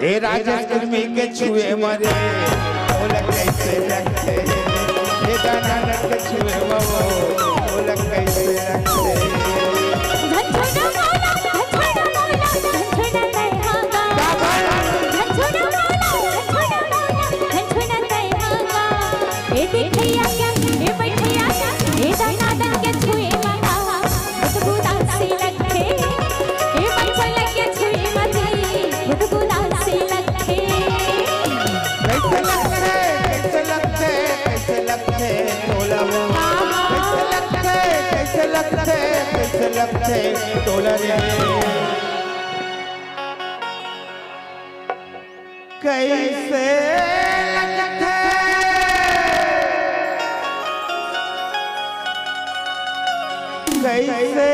ए राजेश कुर्मी के छुए मरे बोला कैसे लगते ये गाना के छुए मवो बोला कैसे लगते लगते तोला रे कैसे लगते कैसे